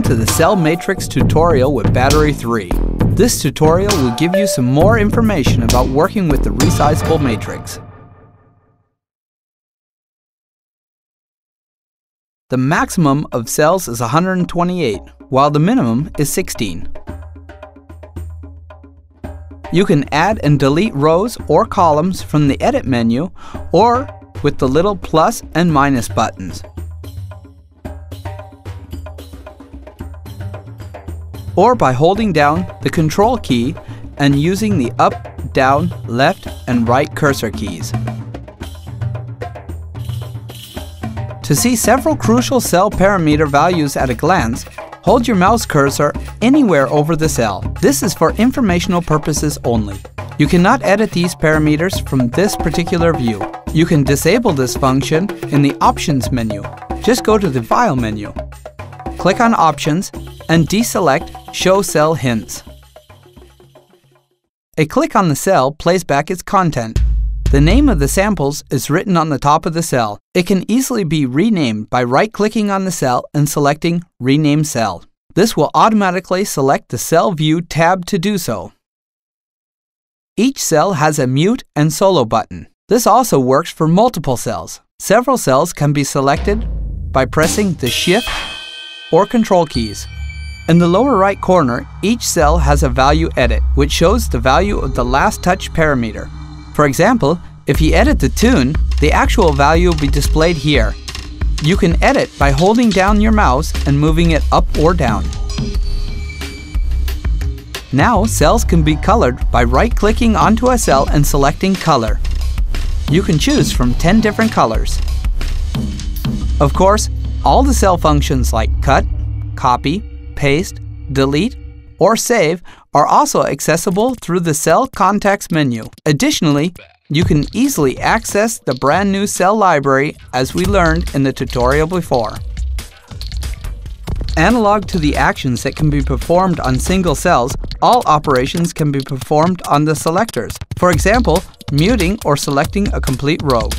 to the cell matrix tutorial with battery 3. This tutorial will give you some more information about working with the resizable matrix. The maximum of cells is 128, while the minimum is 16. You can add and delete rows or columns from the Edit menu or with the little plus and minus buttons. Or by holding down the Control key and using the up, down, left, and right cursor keys. To see several crucial cell parameter values at a glance, hold your mouse cursor anywhere over the cell. This is for informational purposes only. You cannot edit these parameters from this particular view. You can disable this function in the Options menu. Just go to the File menu. Click on Options and deselect Show Cell Hints. A click on the cell plays back its content. The name of the samples is written on the top of the cell. It can easily be renamed by right-clicking on the cell and selecting Rename Cell. This will automatically select the Cell View tab to do so. Each cell has a mute and solo button. This also works for multiple cells. Several cells can be selected by pressing the Shift or Control keys. In the lower right corner, each cell has a value edit, which shows the value of the last touch parameter. For example, if you edit the tune, the actual value will be displayed here. You can edit by holding down your mouse and moving it up or down. Now, cells can be colored by right-clicking onto a cell and selecting Color. You can choose from 10 different colors. Of course, all the cell functions like cut, copy, paste, delete, or save are also accessible through the Cell Context menu. Additionally, you can easily access the brand new cell library as we learned in the tutorial before. Analog to the actions that can be performed on single cells, all operations can be performed on the selectors. For example, muting or selecting a complete row.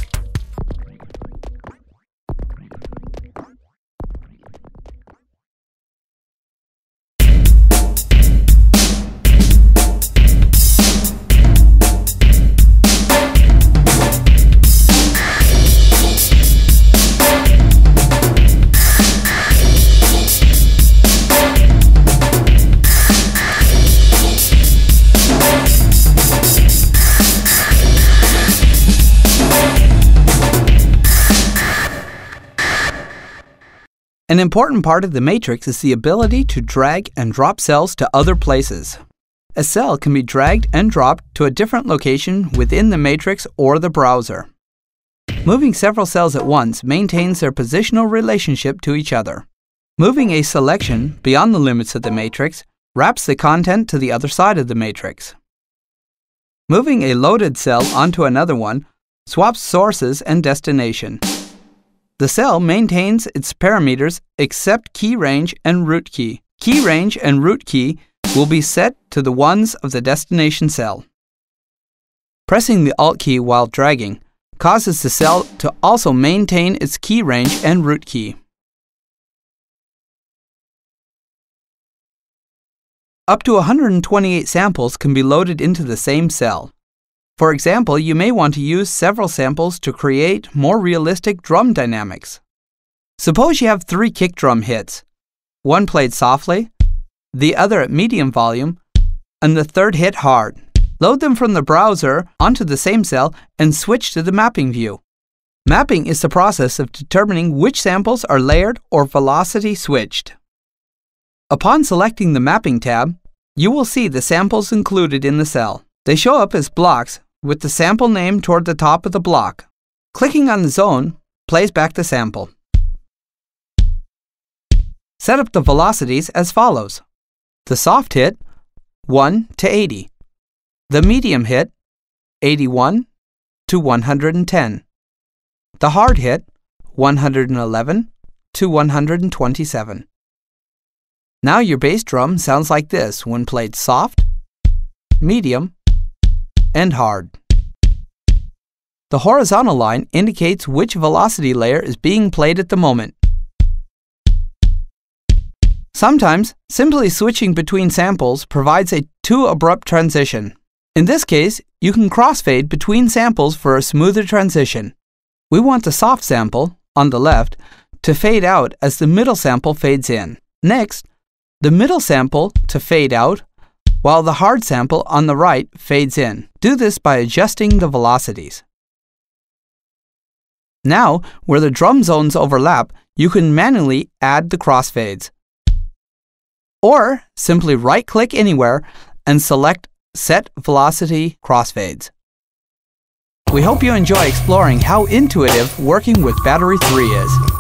An important part of the matrix is the ability to drag and drop cells to other places. A cell can be dragged and dropped to a different location within the matrix or the browser. Moving several cells at once maintains their positional relationship to each other. Moving a selection beyond the limits of the matrix wraps the content to the other side of the matrix. Moving a loaded cell onto another one swaps sources and destination. The cell maintains its parameters except key range and root key. Key range and root key will be set to the ones of the destination cell. Pressing the Alt key while dragging causes the cell to also maintain its key range and root key. Up to 128 samples can be loaded into the same cell. For example, you may want to use several samples to create more realistic drum dynamics. Suppose you have 3 kick drum hits, one played softly, the other at medium volume, and the third hit hard. Load them from the browser onto the same cell and switch to the mapping view. Mapping is the process of determining which samples are layered or velocity switched. Upon selecting the Mapping tab, you will see the samples included in the cell. They show up as blocks with the sample name toward the top of the block. Clicking on the zone plays back the sample. Set up the velocities as follows. The soft hit, 1 to 80. The medium hit, 81 to 110. The hard hit, 111 to 127. Now your bass drum sounds like this when played soft, medium, and hard. The horizontal line indicates which velocity layer is being played at the moment. Sometimes, simply switching between samples provides a too abrupt transition. In this case, you can crossfade between samples for a smoother transition. We want the soft sample, on the left, to fade out as the middle sample fades in. Next, the middle sample to fade out, while the hard sample on the right fades in. Do this by adjusting the velocities. Now, where the drum zones overlap, you can manually add the crossfades. Or simply right-click anywhere and select Set Velocity Crossfades. We hope you enjoy exploring how intuitive working with Battery 3 is.